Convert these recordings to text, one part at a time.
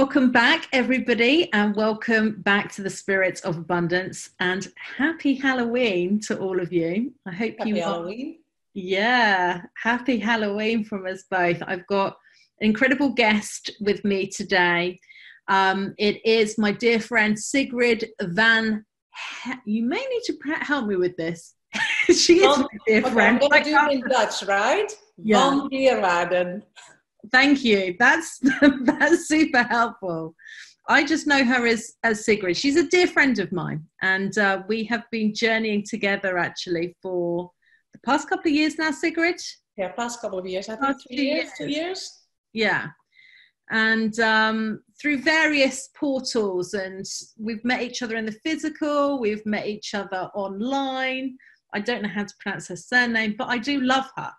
Welcome back, everybody, and welcome back to the Spirit of Abundance. And happy Halloween to all of you. I hope happy Halloween. Yeah, happy Halloween from us both. I've got an incredible guest with me today. It is my dear friend Sigrid van. You may need to help me with this. She is my dear friend. I'm going to do it in Dutch, right? Yeah. Van Dierwaarden. Thank you. That's super helpful. I just know her as Sigrid. She's a dear friend of mine, and we have been journeying together actually for the past couple of years now, Sigrid. Yeah, past couple of years. I think 2 years. Yeah. And through various portals, and we've met each other in the physical, we've met each other online. I don't know how to pronounce her surname, but I do love her.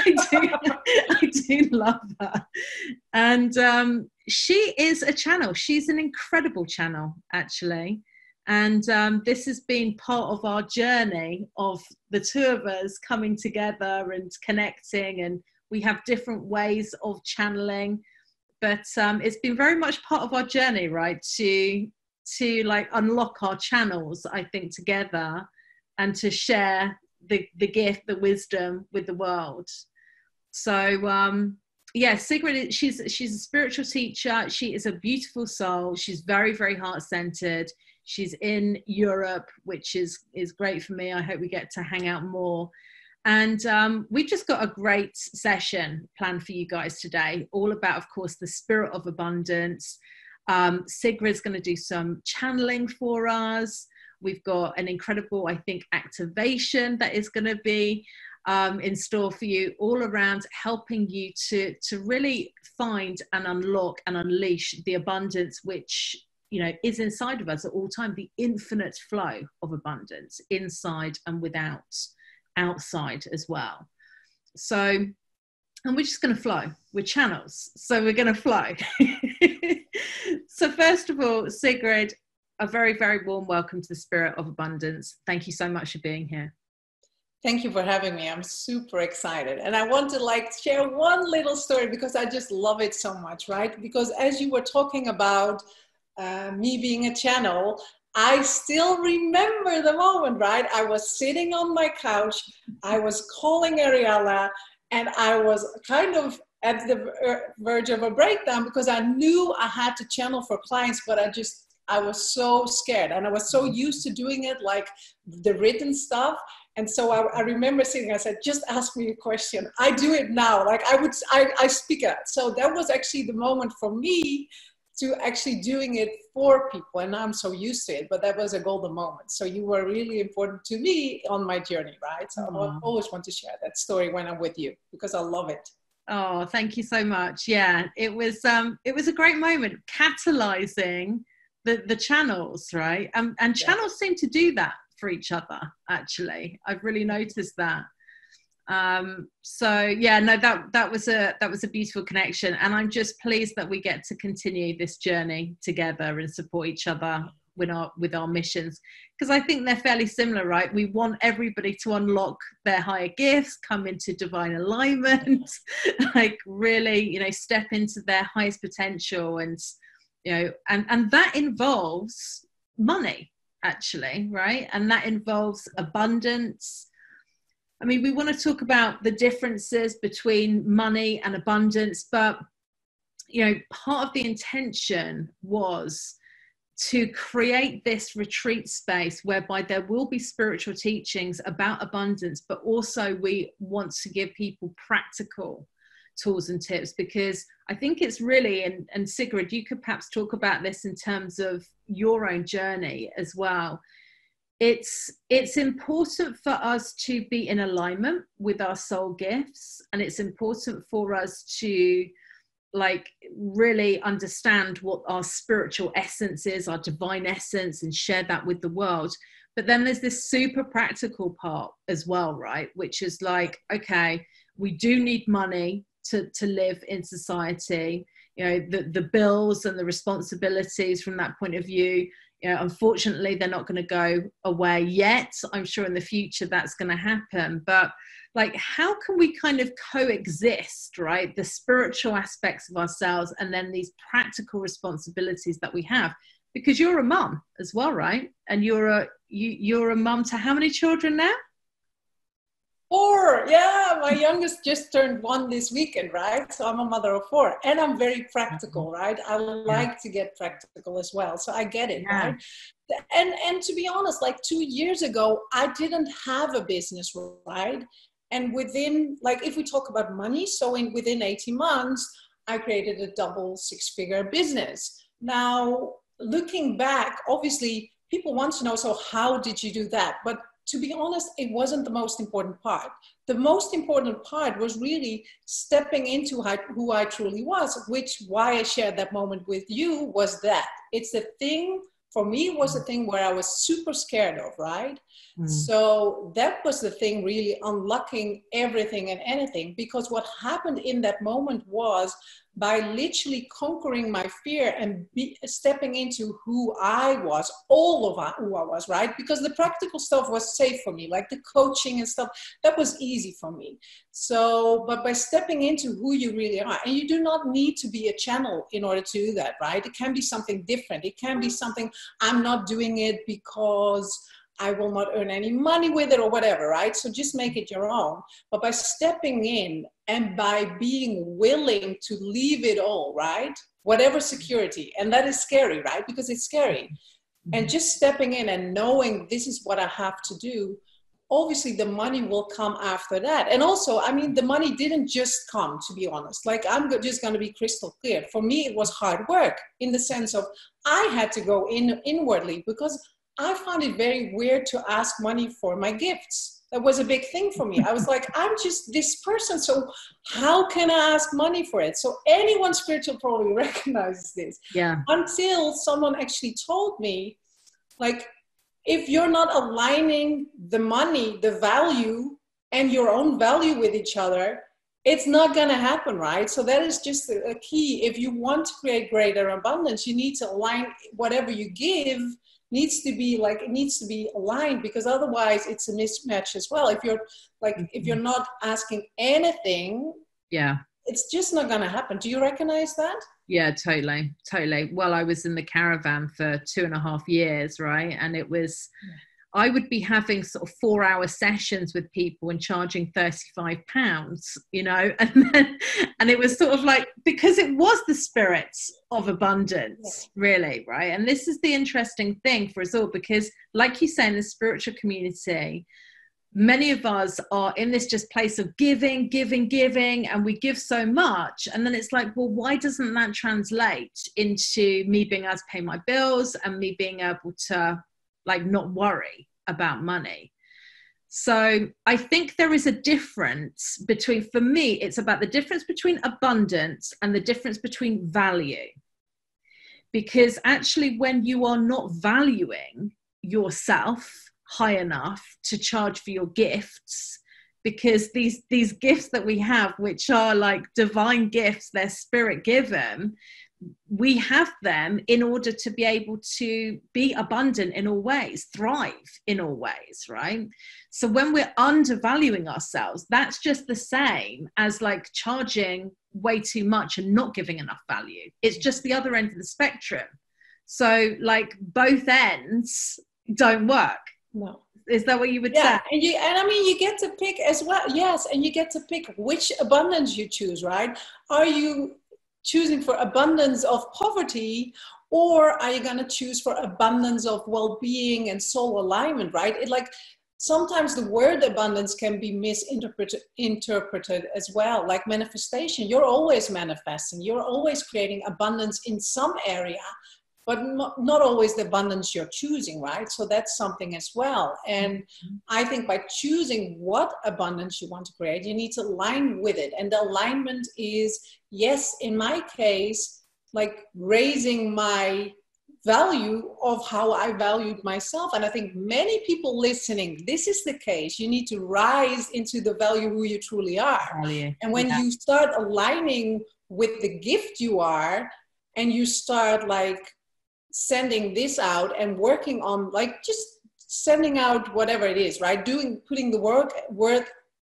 I do love her. And she is a channel. She's an incredible channel, actually. And this has been part of our journey of the two of us coming together and connecting. And we have different ways of channeling. But it's been very much part of our journey, right? To like unlock our channels, I think, together, and to share the gift, the wisdom with the world. So yeah, Sigrid, she's a spiritual teacher. She is a beautiful soul. She's very, very heart-centered. She's in Europe, which is great for me. I hope we get to hang out more. And we've just got a great session planned for you guys today, all about, of course, the spirit of abundance. Sigrid's going to do some channeling for us. We've got an incredible, I think, activation that is going to be in store for you, all around helping you to really find and unlock and unleash the abundance which, you know, is inside of us at all time, the infinite flow of abundance inside and without, outside as well. So, and we're just going to flow. We're channels, so we're going to flow. So first of all, Sigrid, a very, very warm welcome to the Spirit of Abundance. Thank you so much for being here. Thank you for having me. I'm super excited. And I want to share one little story because I just love it so much, right? Because as you were talking about me being a channel, I still remember the moment, right? I was sitting on my couch, I was calling Ariella, and I was kind of at the verge of a breakdown because I knew I had to channel for clients, but I was so scared, and I was so used to doing it, like the written stuff. And so I remember sitting, I said, just ask me a question. I do it now. Like I speak it. So that was actually the moment for me to actually doing it for people. And I'm so used to it, but that was a golden moment. So you were really important to me on my journey, right? So I always want to share that story when I'm with you because I love it. Oh, thank you so much. Yeah, it was a great moment, catalyzing the channels, right? And channels seem to do that for each other, actually. I've really noticed that. So yeah, no, that was a beautiful connection, and I'm just pleased that we get to continue this journey together and support each other with our missions, because I think they're fairly similar, right? We want everybody to unlock their higher gifts, come into divine alignment, like really, you know, step into their highest potential, and you know, and that involves money, actually, right? And that involves abundance. I mean, we want to talk about the differences between money and abundance, but, you know, part of the intention was to create this retreat space whereby there will be spiritual teachings about abundance, but also we want to give people practical tools and tips, because I think it's really, and Sigrid, you could perhaps talk about this in terms of your own journey as well. It's important for us to be in alignment with our soul gifts, and it's important for us to like really understand what our spiritual essence is, our divine essence, and share that with the world. But then there's this super practical part as well, right? Which is like, okay, we do need money to live in society, you know, the bills and the responsibilities from that point of view. Yeah, unfortunately, they're not going to go away yet. I'm sure in the future that's going to happen. But like, how can we kind of coexist, right? The spiritual aspects of ourselves and then these practical responsibilities that we have. Because you're a mum as well, right? And you're a mum to how many children now? 4. Yeah, my youngest just turned 1 this weekend, right? So I'm a mother of 4, and I'm very practical, right? I Yeah. like to get practical as well, so I get it, Yeah. right? And to be honest, like 2 years ago, I didn't have a business, right? And within, like, if we talk about money, so within 18 months, I created a double 6-figure business. Now, looking back, obviously, people want to know, so how did you do that? But to be honest, it wasn't the most important part. The most important part was really stepping into who I truly was, which why I shared that moment with you was that. It's the thing, for me, was the thing where I was super scared of, right? So that was the thing really unlocking everything and anything, because what happened in that moment was by literally conquering my fear and stepping into who I was, all of who I was, right? Because the practical stuff was safe for me, like the coaching and stuff, that was easy for me. So, but by stepping into who you really are, and you do not need to be a channel in order to do that, right? It can be something different. It can be something, I'm not doing it because I will not earn any money with it or whatever, right? So just make it your own. But by stepping in and by being willing to leave it all, right? Whatever security, and that is scary, right? Because it's scary. And just stepping in and knowing this is what I have to do, obviously the money will come after that. And also, I mean, the money didn't just come, to be honest. Like, I'm just going to be crystal clear. For me, it was hard work in the sense of I had to go inwardly, because I found it very weird to ask money for my gifts. That was a big thing for me. I was like, I'm just this person, so how can I ask money for it? So anyone spiritual probably recognizes this. Yeah. Until someone actually told me, like, if you're not aligning the money, the value, and your own value with each other, it's not going to happen, right? So that is just a key. If you want to create greater abundance, you need to align whatever you give needs to be like, it needs to be aligned, because otherwise it's a mismatch as well. If you're like, if you're not asking anything, yeah, it's just not going to happen. Do you recognize that? Yeah, totally. Well, I was in the caravan for 2.5 years, right? And it was, I would be having sort of 4-hour sessions with people and charging £35, you know, and it was sort of like, because it was the spirit of abundance, really, right? And this is the interesting thing for us all, because like you say, in the spiritual community, many of us are in this just place of giving, and we give so much. And then it's like, well, why doesn't that translate into me being able to pay my bills and me being able to like not worry about money? So I think there is a difference between, for me, it's about the difference between abundance and the difference between value. Because actually, when you are not valuing yourself high enough to charge for your gifts, because these gifts that we have, which are like divine gifts, they're spirit given, we have them in order to be able to be abundant in all ways, thrive in all ways, right? So when we're undervaluing ourselves, that's just the same as like charging way too much and not giving enough value. It's just the other end of the spectrum. So like both ends don't work. No. Is that what you would say? And I mean, you get to pick as well. Yes. And you get to pick which abundance you choose, right? Are you choosing for abundance of poverty, or are you going to choose for abundance of well-being and soul alignment, right? It like, sometimes the word abundance can be misinterpreted as well, like manifestation. You're always manifesting. You're always creating abundance in some area, but not always the abundance you're choosing, right? So that's something as well. And I think by choosing what abundance you want to create, you need to align with it. And the alignment is, yes, in my case, like raising my value of how I valued myself. And I think many people listening, this is the case. You need to rise into the value who you truly are. And when you start aligning with the gift you are, and you start like sending this out and working on like just sending out whatever it is, right? Putting the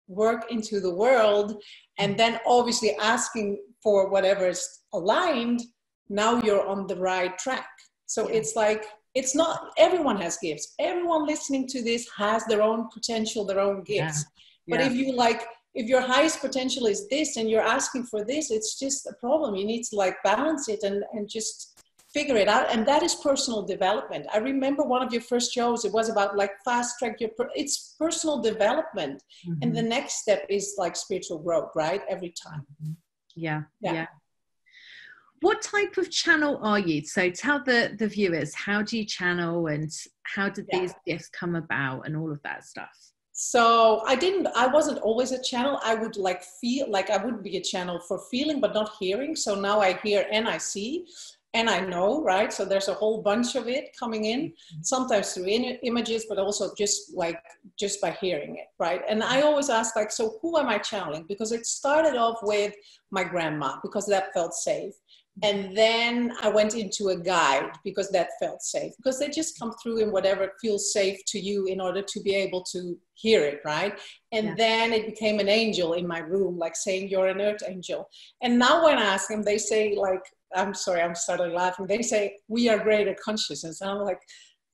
work into the world, and then obviously asking for whatever is aligned. Now you're on the right track. So it's like, it's not, everyone has gifts. Everyone listening to this has their own potential, their own gifts. But if you like, if your highest potential is this and you're asking for this, it's just a problem. You need to like balance it and just figure it out. And that is personal development. I remember one of your first shows, it was about like fast track it's personal development. Mm-hmm. And the next step is like spiritual growth, right? Every time. Yeah. What type of channel are you? So tell the viewers, how do you channel and how did these gifts come about and all of that stuff? So I wasn't always a channel. I would like feel like I would be a channel for feeling, but not hearing. So now I hear and I see and I know, right? So there's a whole bunch of it coming in, sometimes through images, but also just by hearing it, right? And I always ask like, so who am I channeling? Because it started off with my grandma, because that felt safe. And then I went into a guide because that felt safe, because they just come through in whatever feels safe to you in order to be able to hear it, right? And then it became an angel in my room, like saying, you're an earth angel. And now when I ask them, they say like, I'm sorry, I'm starting laughing. They say, we are greater consciousness. And I'm like,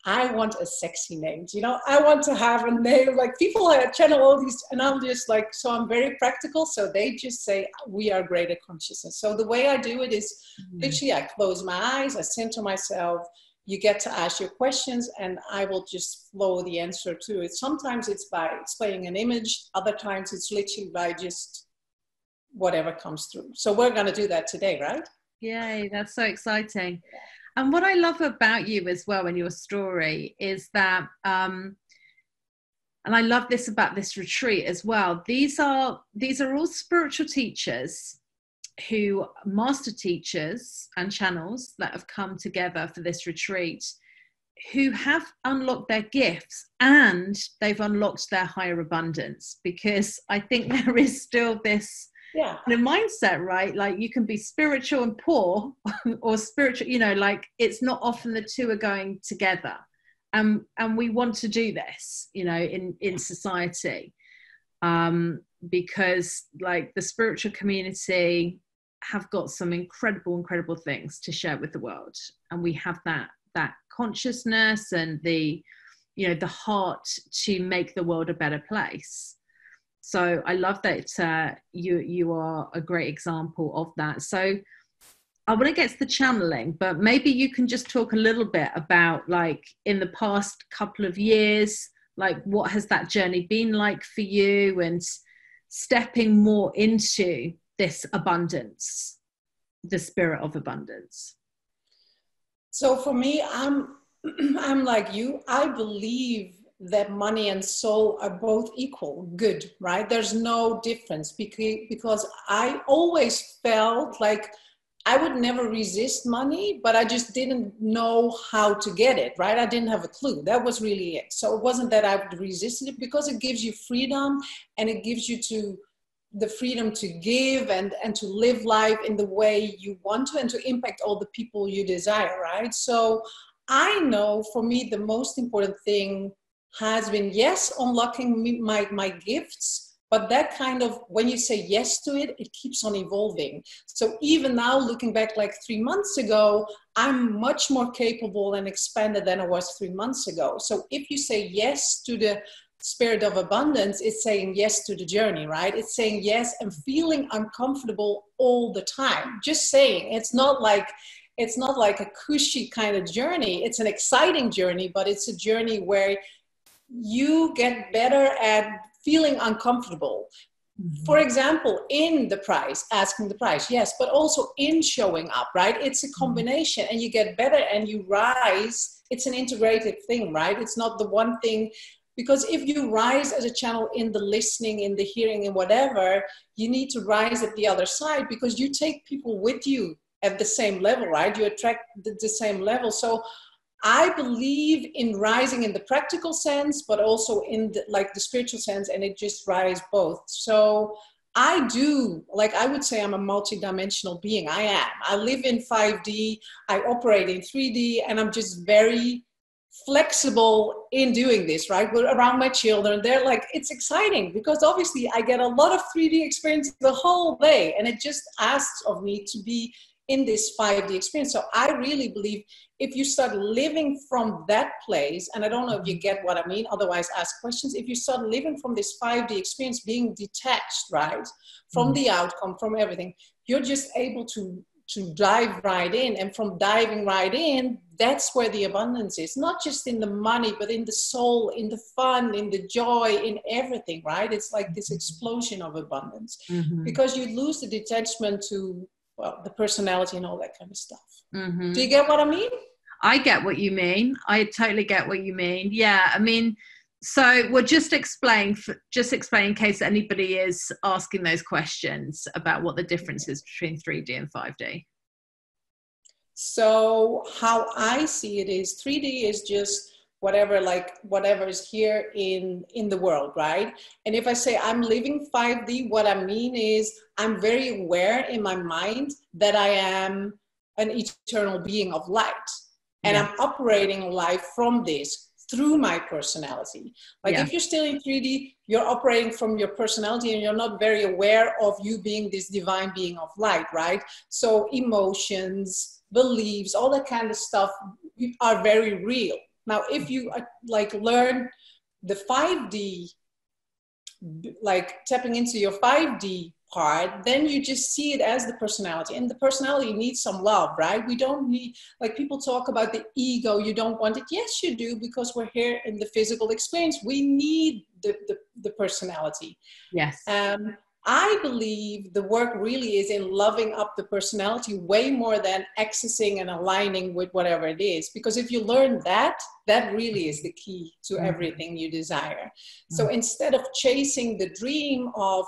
I want a sexy name. You know, I want to have a name, like people channel all these, and I'm just like, so I'm very practical. So they just say, we are greater consciousness. So the way I do it is literally I close my eyes, I center myself, you get to ask your questions and I will just flow the answer to it. Sometimes it's by explaining an image. Other times it's literally by just whatever comes through. So we're going to do that today, right? Yay, that's so exciting. And what I love about you as well in your story is that, and I love this about this retreat as well, these are all spiritual teachers who, master teachers and channels that have come together for this retreat, who have unlocked their gifts and they've unlocked their higher abundance, because I think there is still this kind of mindset, right? Like you can be spiritual and poor or spiritual, you know, like it's not often the two are going together. And we want to do this, you know, in society, because like the spiritual community have got some incredible things to share with the world. And we have that consciousness and the, you know, the heart to make the world a better place. So I love that you are a great example of that. So I want to get to the channeling, but maybe you can just talk a little bit about, like, in the past couple of years, like what has that journey been like for you, and stepping more into this abundance, the spirit of abundance. So for me, I'm like you. I believe that money and soul are both equal good, right? There's no difference, because I always felt like I would never resist money, but I just didn't know how to get it, right? I didn't have a clue. That was really it. So it wasn't that I would resist it, because it gives you freedom, and it gives you the freedom to give and to live life in the way you want to, and to impact all the people you desire, right? So I know for me, the most important thing has been, yes, unlocking my gifts, but that kind of, when you say yes to it, it keeps on evolving. So even now, looking back like 3 months ago, I'm much more capable and expanded than I was 3 months ago. So if you say yes to the spirit of abundance, it's saying yes to the journey, right? It's saying yes and feeling uncomfortable all the time. Just saying, it's not like a cushy kind of journey. It's an exciting journey, but it's a journey where you get better at feeling uncomfortable. Mm-hmm. For example, in the price, asking the price, yes, but also in showing up, right? It's a combination, and you get better and you rise. It's an integrated thing, right? It's not the one thing, because if you rise as a channel in the listening, in the hearing, and whatever, you need to rise at the other side, because you take people with you at the same level, right? You attract the same level. So I believe in rising in the practical sense, but also in the spiritual sense, and it just rise both. So I do, like I would say I'm a multidimensional being. I am. I live in 5D, I operate in 3D, and I'm just very flexible in doing this, right? We're around my children. They're like, it's exciting because obviously I get a lot of 3D experience the whole day, and it just asks of me to be in this 5D experience. So I really believe if you start living from that place, and I don't know if you get what I mean, otherwise ask questions. If you start living from this 5D experience, being detached, right, from the outcome, from everything, you're just able to dive right in. And from diving right in, that's where the abundance is, not just in the money, but in the soul, in the fun, in the joy, in everything, right? It's like this explosion of abundance, because you lose the detachment to, well, the personality and all that kind of stuff. Do you get what I mean? I get what you mean. I totally get what you mean. Yeah, I mean, so we'll just explain in case anybody is asking those questions about what the difference is between 3D and 5D. So how I see it is 3D is just whatever is here in the world, right? And if I say I'm living 5D, what I mean is I'm very aware in my mind that I am an eternal being of light. And I'm operating life from this through my personality. Like if you're still in 3D, you're operating from your personality and you're not very aware of you being this divine being of light, right? So emotions, beliefs, all that kind of stuff are very real. Now, if you like learn the 5D, like tapping into your 5D part, then you just see it as the personality, and the personality needs some love, right? We don't need, like people talk about the ego, you don't want it. Yes, you do, because we're here in the physical experience. We need the personality. Yes. I believe the work really is in loving up the personality way more than accessing and aligning with whatever it is. Because if you learn that, that really is the key to everything you desire. So instead of chasing the dream of,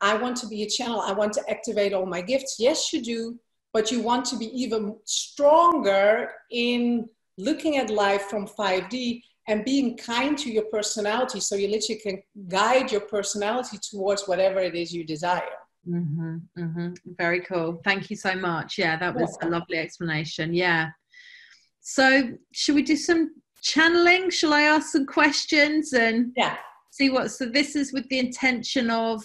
I want to be a channel, I want to activate all my gifts. Yes, you do, but you want to be even stronger in looking at life from 5D and being kind to your personality, so you literally can guide your personality towards whatever it is you desire. Very cool. Thank you so much. Yeah, that was a lovely explanation. Yeah. So should we do some channeling? Shall I ask some questions and see what, so this is with the intention of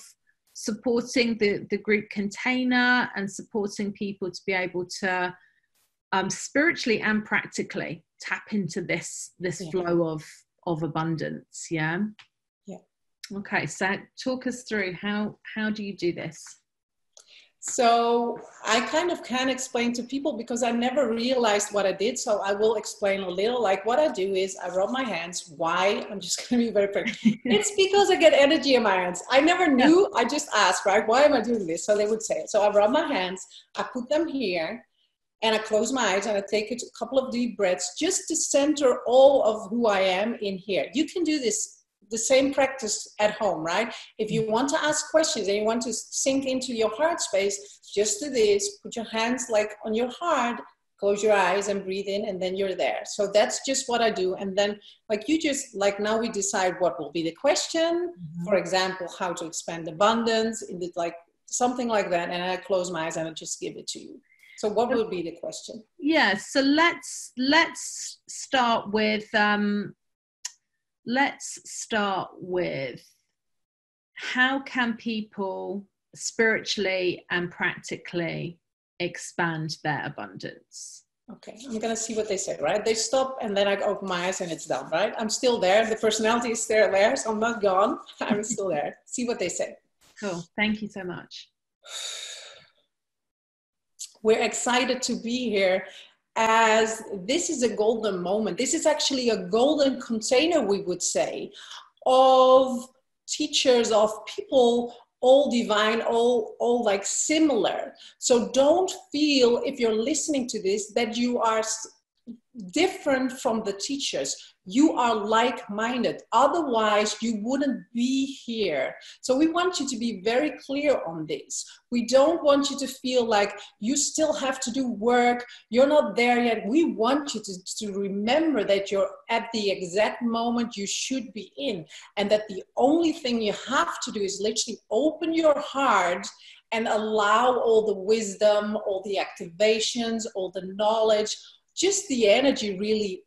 supporting the group container and supporting people to be able to spiritually and practically tap into this flow of abundance. Yeah. Okay, so talk us through how do you do this? So I kind of can explain to people because I never realized what I did. So I will explain a little. Like what I do is I rub my hands. Why? I'm just going to be very practical. It's because I get energy in my hands. I never knew. I just asked, right? Why am I doing this? So they would say it. So I rub my hands. I put them here. And I close my eyes and I take a couple of deep breaths just to center all of who I am in here. You can do this, the same practice at home, right? If you want to ask questions and you want to sink into your heart space, just do this. Put your hands like on your heart, close your eyes and breathe in, and then you're there. So that's just what I do. And then like you just, like now we decide what will be the question. For example, how to expand abundance, like something like that. And I close my eyes and I just give it to you. So what would be the question? Yeah, so let's start with how can people spiritually and practically expand their abundance? Okay, I'm gonna see what they say, right? They stop and then I open my eyes and it's done, right? I'm still there. The personality is still there, so I'm not gone. I'm still there. See what they say. Cool. Thank you so much. We're excited to be here as this is a golden moment. This is actually a golden container, we would say, of teachers, of people, all divine, all like similar. So don't feel, if you're listening to this, that you are different from the teachers. you are like-minded. Otherwise, you wouldn't be here. So we want you to be very clear on this. We don't want you to feel like you still have to do work. You're not there yet. We want you to remember that you're at the exact moment you should be in, and that the only thing you have to do is literally open your heart and allow all the wisdom, all the activations, all the knowledge, just the energy really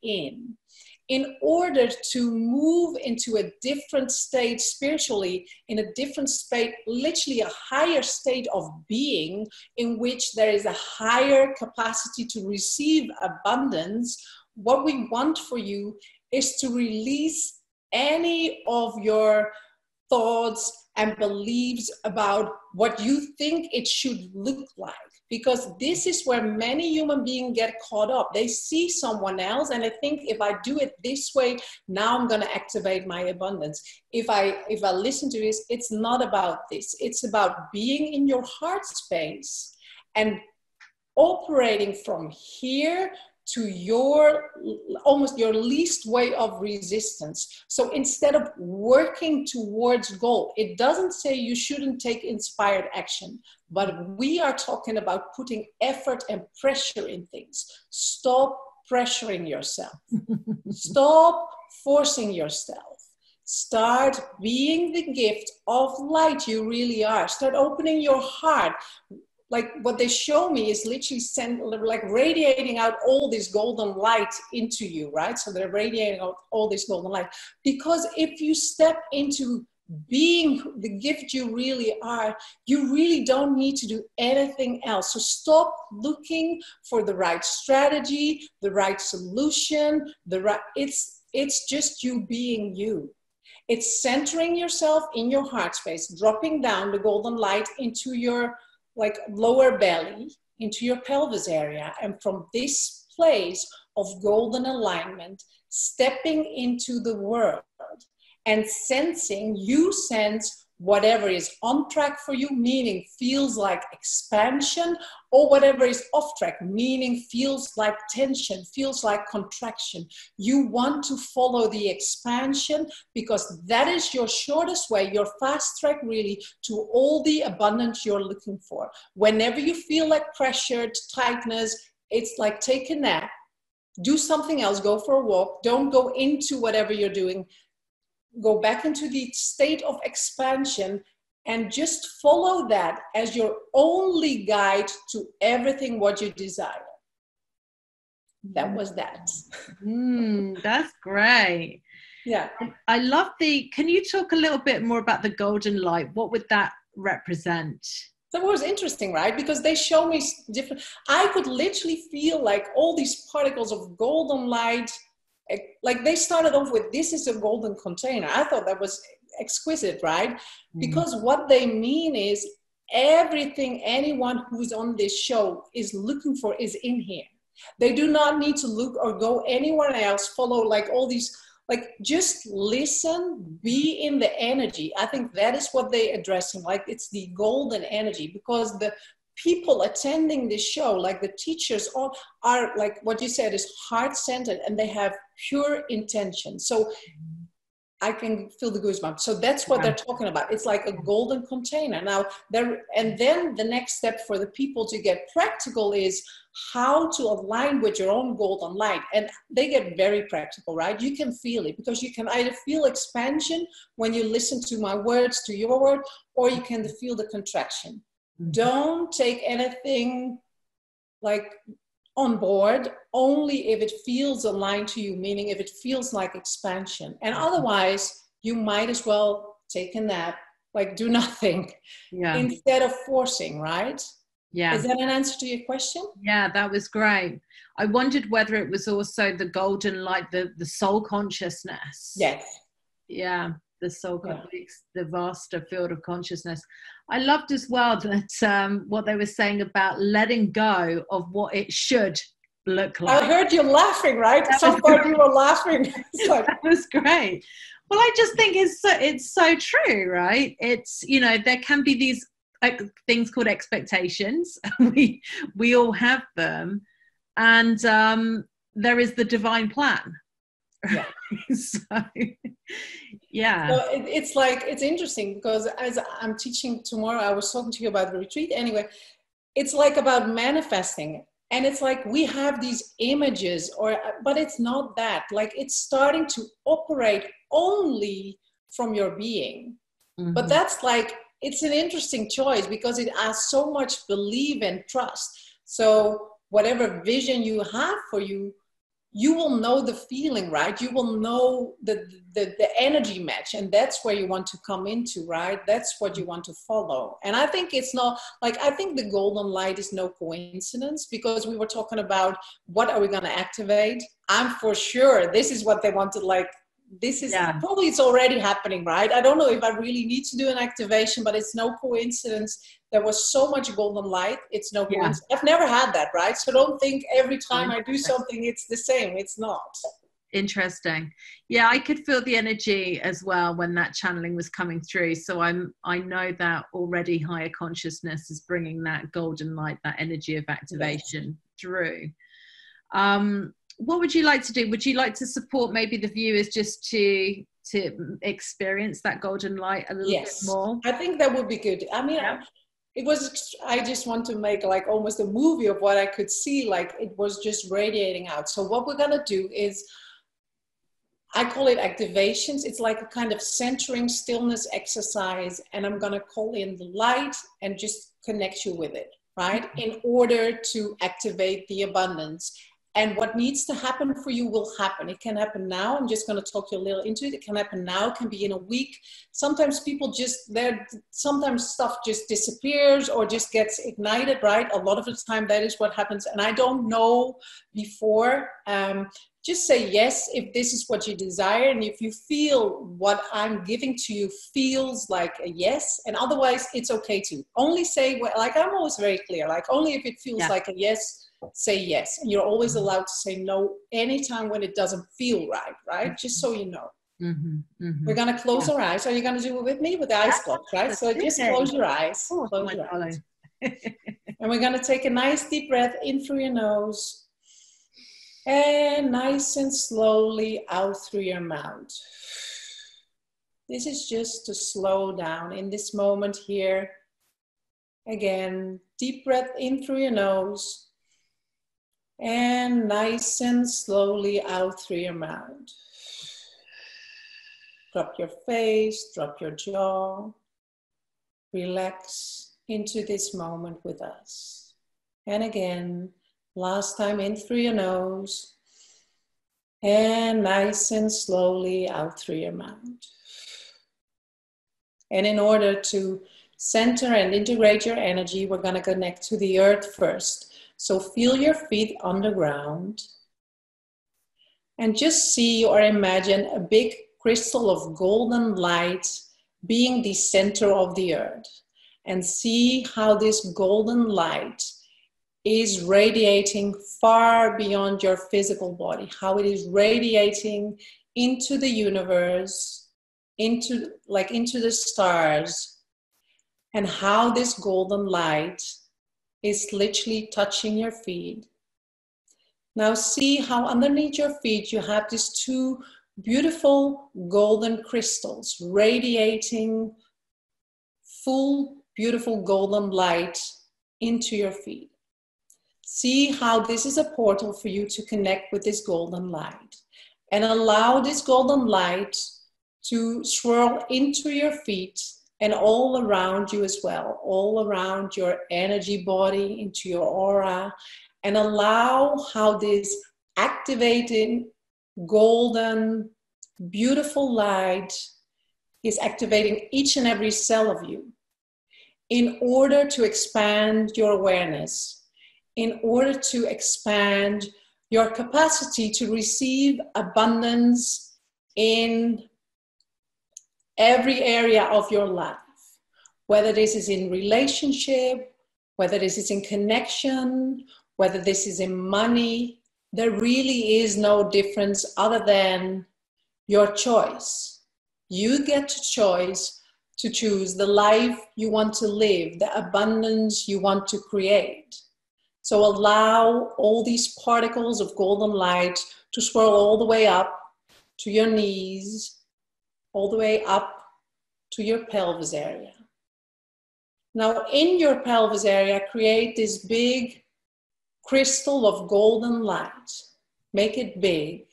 in order to move into a different state spiritually, in a different state, literally a higher state of being, in which there is a higher capacity to receive abundance. What we want for you is to release any of your thoughts and beliefs about what you think it should look like. Because this is where many human beings get caught up. They see someone else and they think, if I do it this way, now I'm going to activate my abundance. If I listen to this, it's not about this. It's about being in your heart space and operating from here to your almost your least way of resistance. So instead of working towards goal, it doesn't say you shouldn't take inspired action, but we are talking about putting effort and pressure in things. Stop pressuring yourself. Stop forcing yourself. Start being the gift of light you really are. Start opening your heart. Like what they show me is literally like radiating out all this golden light into you, right? So they're radiating out all this golden light. Because if you step into being the gift you really are, you really don't need to do anything else. So stop looking for the right strategy, the right solution, it's just you being you. It's centering yourself in your heart space, dropping down the golden light into your lower belly, into your pelvis area. And from this place of golden alignment, stepping into the world and sensing, you sense whatever is on track for you, meaning feels like expansion, or whatever is off track, meaning feels like tension, feels like contraction. You want to follow the expansion because that is your shortest way, your fast track really to all the abundance you're looking for. Whenever you feel like pressured, tightness, it's like take a nap, do something else, go for a walk, don't go into whatever you're doing. Go back into the state of expansion and just follow that as your only guide to everything what you desire. That was that. That's great. Yeah. I love can you talk a little bit more about the golden light? What would that represent? That was interesting, right? Because they show me different, I could literally feel like all these particles of golden light. Like they started off with, this is a golden container. I thought that was exquisite, right? Because what they mean is everything anyone who's on this show is looking for is in here. They do not need to look or go anywhere else, follow like all these, like just listen, be in the energy. I think that is what they're addressing. Like it's the golden energy, because the people attending this show, like the teachers, all are like what you said is heart-centered and they have pure intention. So I can feel the goosebumps. So that's what they're talking about. It's like a golden container. Now, and then the next step for the people to get practical is how to align with your own golden light. And they get very practical, right? You can feel it because you can either feel expansion when you listen to my words, to your word, or you can feel the contraction. Don't take anything like on board, only if it feels aligned to you, meaning if it feels like expansion. And otherwise, you might as well take a nap, like do nothing, instead of forcing, right? Yeah. Is that an answer to your question? Yeah, that was great. I wondered whether it was also the golden light, the soul consciousness. Yes. Yeah. The soul, the vaster field of consciousness. I loved as well that what they were saying about letting go of what it should look like. I heard you laughing, right? Some part you were laughing. Like, that was great. Well, I just think it's so true, right? It's, you know, there can be these things called expectations. we all have them, and there is the divine plan. Yeah. So, yeah. So it's like, it's interesting because as I'm teaching tomorrow, I was talking to you about the retreat anyway. It's like about manifesting. And it's like we have these images, but it's not that. Like it's starting to operate only from your being. Mm-hmm. But that's like, it's an interesting choice because it asks so much belief and trust. So whatever vision you have for you, you will know the feeling, right? You will know the energy match, and that's where you want to come into, right? That's what you want to follow. And I think it's not like, I think the golden light is no coincidence, because we were talking about what are we going to activate. I'm for sure this is what they wanted. Like this is probably, it's already happening, right? I don't know if I really need to do an activation, but it's no coincidence. There was so much golden light. It's no coincidence. I've never had that, right? So don't think every time I do something, it's the same. It's not. Interesting. Yeah, I could feel the energy as well when that channeling was coming through. So I know that already higher consciousness is bringing that golden light, that energy of activation through. What would you like to do? Would you like to support maybe the viewers just to experience that golden light a little bit more? I think that would be good. I mean, I just want to make like almost a movie of what I could see. Like it was just radiating out. So what we're going to do is, I call it activations. It's like a kind of centering stillness exercise. And I'm going to call in the light and just connect you with it, right? In order to activate the abundance. And what needs to happen for you will happen. It can happen now. I'm just going to talk you a little into it. It can happen now. It can be in a week. Sometimes people sometimes stuff just disappears or just gets ignited, right? A lot of the time that is what happens. And I don't know before. Just say yes if this is what you desire. And if you feel what I'm giving to you feels like a yes. And otherwise, it's okay to. Only say, like I'm always very clear, like only if it feels like a yes, say yes. And you're always allowed to say no anytime when it doesn't feel right, right? Just so you know. We're going to close our eyes. Are you going to do it with me with the eyes closed, right? So just close your eyes. Close your eyes. And we're going to take a nice deep breath in through your nose and nice and slowly out through your mouth. This is just to slow down in this moment here. Again, deep breath in through your nose. And nice and slowly out through your mouth. Drop your face, drop your jaw. Relax into this moment with us. And again, last time in through your nose. And nice and slowly out through your mouth. And in order to center and integrate your energy, we're going to connect to the earth first. So feel your feet on the ground and just see or imagine a big crystal of golden light being the center of the earth. And see how this golden light is radiating far beyond your physical body, how it is radiating into the universe, into the stars, and how this golden light is literally touching your feet. Now see how underneath your feet you have these two beautiful golden crystals radiating full beautiful golden light into your feet. See how this is a portal for you to connect with this golden light and allow this golden light to swirl into your feet and all around you as well, all around your energy body, into your aura, and allow how this activating golden, beautiful light is activating each and every cell of you in order to expand your awareness, in order to expand your capacity to receive abundance in every area of your life, whether this is in relationship, whether this is in connection, whether this is in money. There really is no difference other than your choice. You get to choose the life you want to live, the abundance you want to create. So allow all these particles of golden light to swirl all the way up to your knees, all the way up to your pelvis area. Now in your pelvis area, create this big crystal of golden light. Make it big.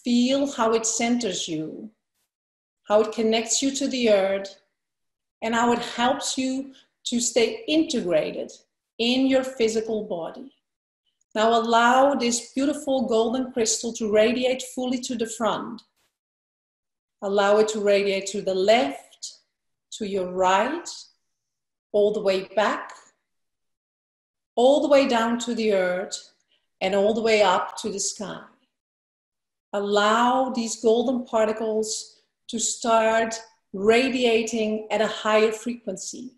Feel how it centers you, how it connects you to the earth, and how it helps you to stay integrated in your physical body. Now allow this beautiful golden crystal to radiate fully to the front. Allow it to radiate to the left, to your right, all the way back, all the way down to the earth, and all the way up to the sky. Allow these golden particles to start radiating at a higher frequency.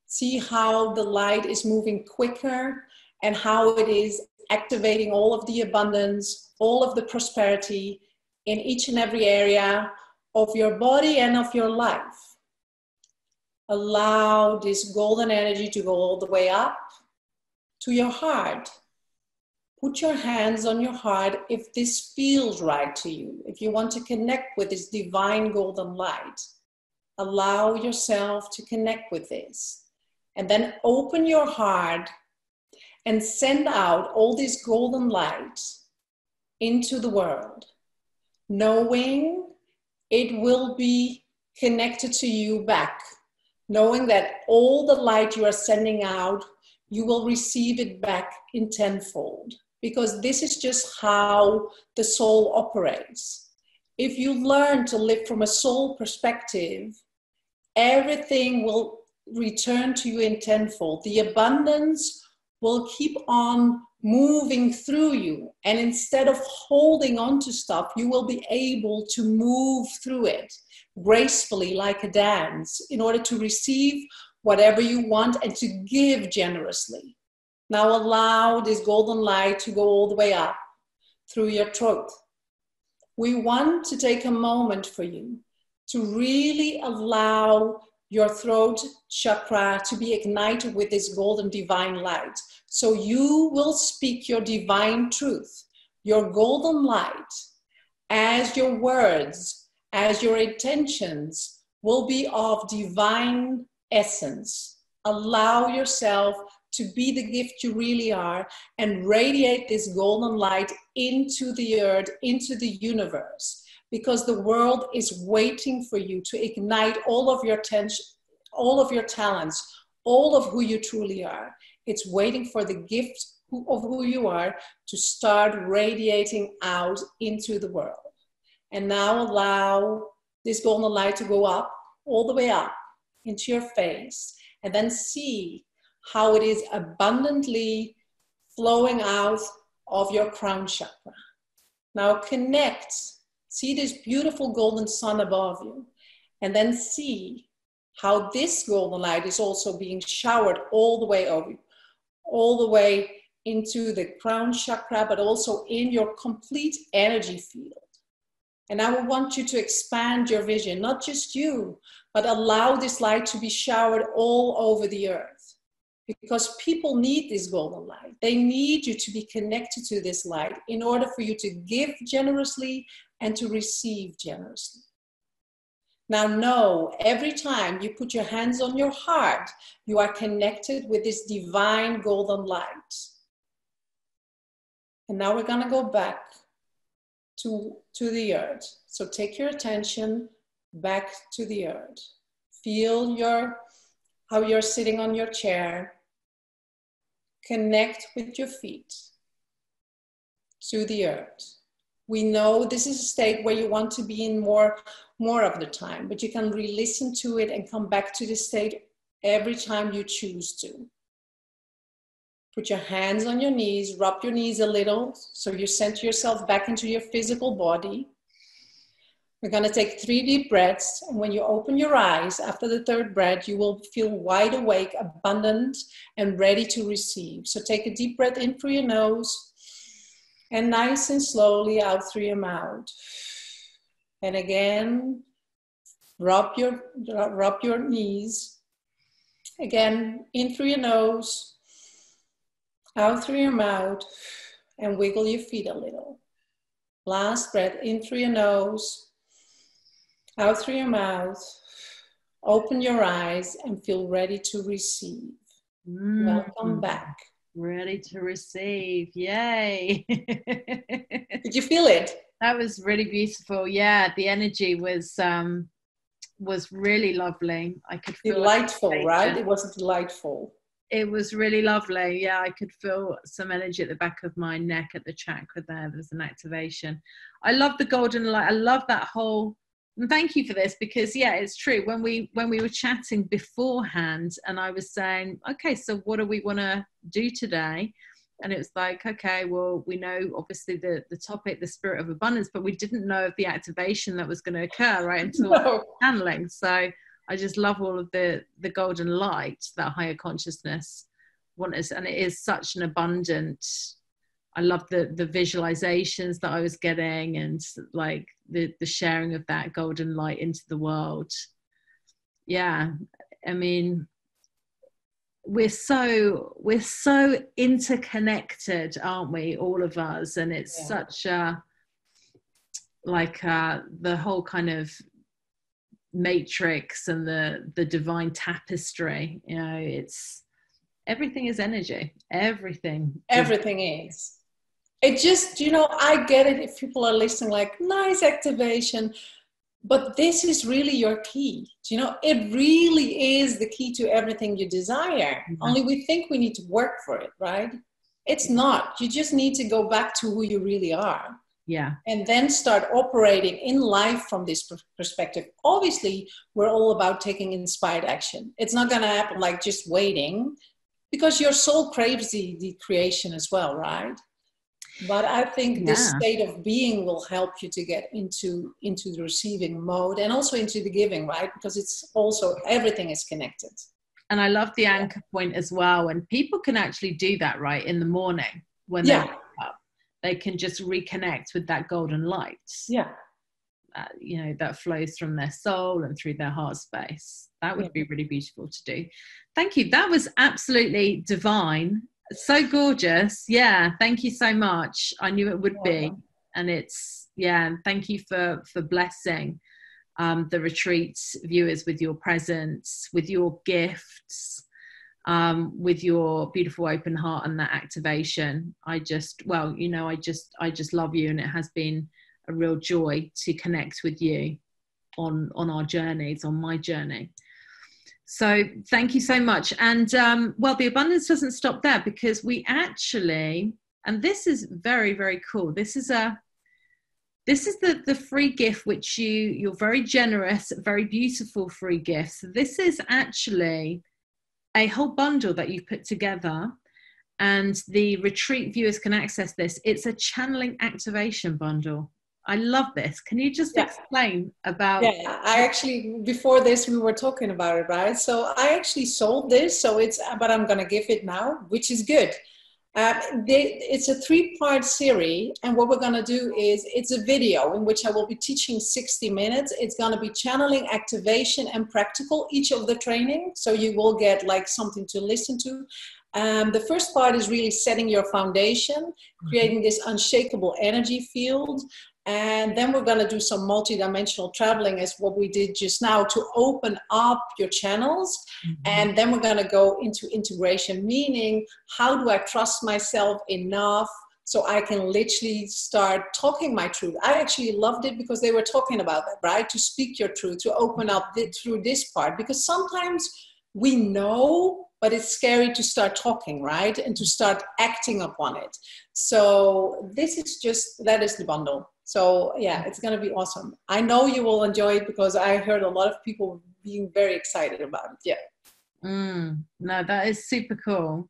See how the light is moving quicker and how it is activating all of the abundance, all of the prosperity in each and every area of your body and of your life. Allow this golden energy to go all the way up to your heart. Put your hands on your heart if this feels right to you, if you want to connect with this divine golden light. Allow yourself to connect with this. And then open your heart and send out all this golden light into the world, knowing it will be connected to you back, knowing that all the light you are sending out, you will receive it back in tenfold, because this is just how the soul operates. If you learn to live from a soul perspective, everything will return to you in tenfold. The abundance will keep on moving through you. And instead of holding on to stuff, you will be able to move through it gracefully like a dance in order to receive whatever you want and to give generously. Now allow this golden light to go all the way up through your throat. We want to take a moment for you to really allow your throat chakra to be ignited with this golden divine light. So you will speak your divine truth, your golden light, as your words, as your intentions will be of divine essence. Allow yourself to be the gift you really are and radiate this golden light into the earth, into the universe, because the world is waiting for you to ignite all of your attention, all of your talents, all of who you truly are. It's waiting for the gift of who you are to start radiating out into the world. And now allow this golden light to go up, all the way up into your face, and then see how it is abundantly flowing out of your crown chakra. Now connect, see this beautiful golden sun above you, and then see how this golden light is also being showered all the way over you, all the way into the crown chakra, but also in your complete energy field. And I want you to expand your vision, not just you, but allow this light to be showered all over the earth. Because people need this golden light. They need you to be connected to this light in order for you to give generously and to receive generously. Now know, every time you put your hands on your heart, you are connected with this divine golden light. And now we're going to go back to the earth. So take your attention back to the earth. Feel how you're sitting on your chair. Connect with your feet to the earth. We know this is a state where you want to be in more of the time, but you can re-listen to it and come back to this state every time you choose to. Put your hands on your knees, rub your knees a little so you center yourself back into your physical body. We're going to take 3 deep breaths, and when you open your eyes after the 3rd breath, you will feel wide awake, abundant, and ready to receive. So take a deep breath in through your nose and nice and slowly out through your mouth. And again, rub your knees. Again, in through your nose, out through your mouth, and wiggle your feet a little. Last breath in through your nose, out through your mouth. Open your eyes and feel ready to receive. Welcome back. Ready to receive. Yay. Did you feel it? That was really beautiful. Yeah, the energy was really lovely. I could feel delightful, right? It was delightful. It was really lovely. Yeah, I could feel some energy at the back of my neck at the chakra there. There's an activation. I love the golden light. I love that whole, and thank you for this, because yeah, it's true. When we were chatting beforehand and I was saying, okay, so what do we want to do today? And it was like, okay, well, we know obviously the topic, the spirit of abundance, but we didn't know of the activation that was going to occur right until channeling. So I just love all of the golden light that higher consciousness wants us. And it is such an abundant, I love the visualizations that I was getting, and like the sharing of that golden light into the world. Yeah, I mean, we're so interconnected, aren't we, all of us? And it's such a like the whole kind of matrix and the divine tapestry, you know, it's everything is energy. Everything is. It just, you know, I get it if people are listening like, nice activation, but this is really your key. You know, it really is the key to everything you desire. Only we think we need to work for it, right? It's not. You just need to go back to who you really are. Yeah. And then start operating in life from this perspective. Obviously, we're all about taking inspired action. It's not going to happen like just waiting, because your soul craves the creation as well, right? But I think this state of being will help you to get into the receiving mode and also into the giving, right? Because it's also, everything is connected. And I love the anchor point as well. And people can actually do that, right, in the morning when they wake up. They can just reconnect with that golden light. Yeah. You know, that flows from their soul and through their heart space. That would be really beautiful to do. Thank you. That was absolutely divine. So gorgeous. Yeah. Thank you so much. I knew it would be. And it's, thank you for blessing the retreat viewers with your presence, with your gifts, with your beautiful open heart and that activation. I just love you, and it has been a real joy to connect with you on our journeys, on my journey. So thank you so much. And the abundance doesn't stop there, because we actually, and this is very, very cool. This is the free gift, which you're very generous, very beautiful free gift. So this is actually a whole bundle that you've put together, and the retreat viewers can access this. It's a channeling activation bundle. I love this. Can you just explain about? Yeah, I actually, before this, we were talking about it, right? So I actually sold this, but I'm going to give it now, which is good. It's a 3-part series, and what we're going to do is, it's a video in which I will be teaching 60 minutes. It's going to be channeling, activation, and practical, each of the training. So you will get like something to listen to. The first part is really setting your foundation, creating this unshakable energy field. And then we're going to do some multidimensional traveling, as what we did just now, to open up your channels. And then we're going to go into integration, meaning how do I trust myself enough so I can literally start talking my truth. I actually loved it because they were talking about that, right? To speak your truth, to open up through this part, because sometimes we know, but it's scary to start talking, right? And to start acting upon it. So that is the bundle. So yeah, it's going to be awesome. I know you will enjoy it, because I heard a lot of people being very excited about it. Yeah. No, that is super cool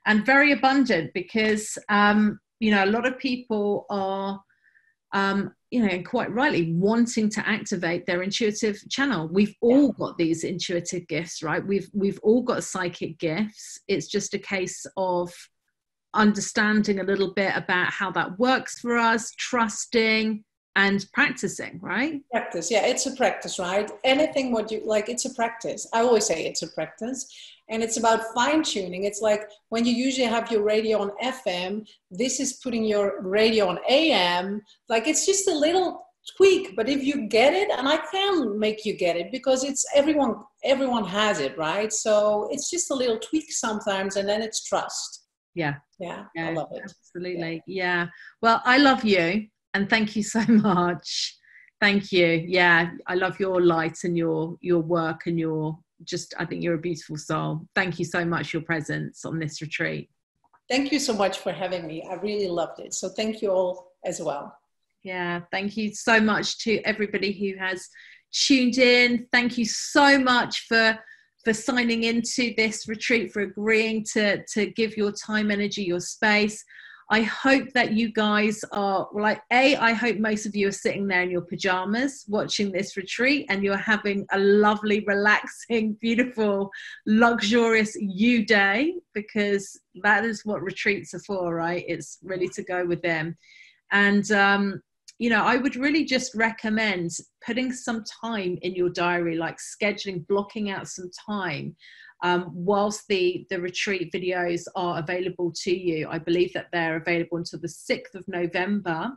and very abundant, because, a lot of people are, quite rightly wanting to activate their intuitive channel. We've all got these intuitive gifts, right? We've all got psychic gifts. It's just a case of understanding a little bit about how that works for us, trusting, and practicing, right? Practice, yeah, it's a practice, right? Anything what you like, it's a practice. I always say it's a practice, and it's about fine tuning. It's like when you usually have your radio on FM, this is putting your radio on AM. Like it's just a little tweak, but if you get it, and I can make you get it because it's everyone has it, right? So it's just a little tweak sometimes, and then it's trust. Yeah, Yeah, yeah, I love it. absolutely. Yeah. Well, I love you, and thank you so much. Thank you. Yeah, I love your light and your work, and I think you're a beautiful soul. Thank you so much for your presence on this retreat. Thank you so much for having me. I really loved it. So thank you all as well. Yeah, thank you so much to everybody who has tuned in. Thank you so much for signing into this retreat, for agreeing to give your time, energy, your space. I hope that you guys are I hope most of you are sitting there in your pajamas watching this retreat, and you're having a lovely, relaxing, beautiful, luxurious you day, because that is what retreats are for, right? It's really to go with them. And I would really just recommend putting some time in your diary, like scheduling, blocking out some time whilst the retreat videos are available to you. I believe that they're available until the 6th of November.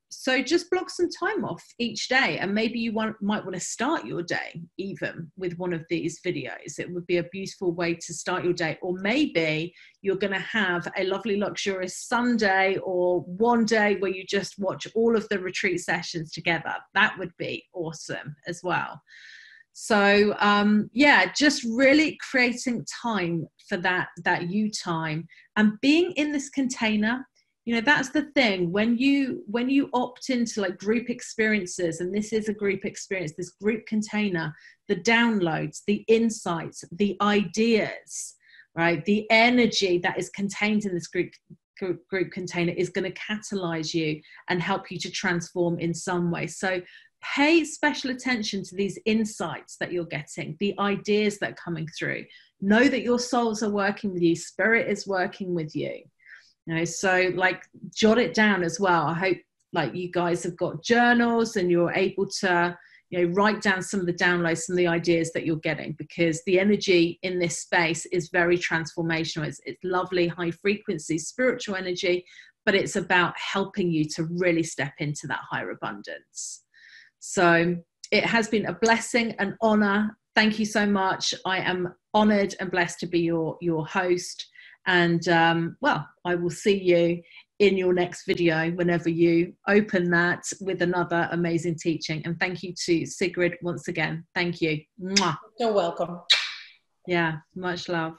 So just block some time off each day, and maybe you might want to start your day even with one of these videos. It would be a beautiful way to start your day. Or maybe you're going to have a lovely, luxurious Sunday or one day where you just watch all of the retreat sessions together. That would be awesome as well. So just really creating time for that you time, and being in this container. That's the thing. When you opt into like group experiences, and this is a group experience, this group container, the downloads, the insights, the ideas, right? The energy that is contained in this group container is going to catalyze you and help you to transform in some way. So pay special attention to these insights that you're getting, the ideas that are coming through. Know that your souls are working with you. Spirit is working with you. So like jot it down as well. I hope like you guys have got journals and you're able to, write down some of the downloads, some of the ideas that you're getting, because the energy in this space is very transformational. It's lovely, high frequency, spiritual energy, but it's about helping you to really step into that higher abundance. So it has been a blessing, an honor. Thank you so much. I am honored and blessed to be your host. And I will see you in your next video whenever you open that with another amazing teaching. And thank you to Sigrid once again. Thank you. Mwah. You're welcome. Yeah, much love.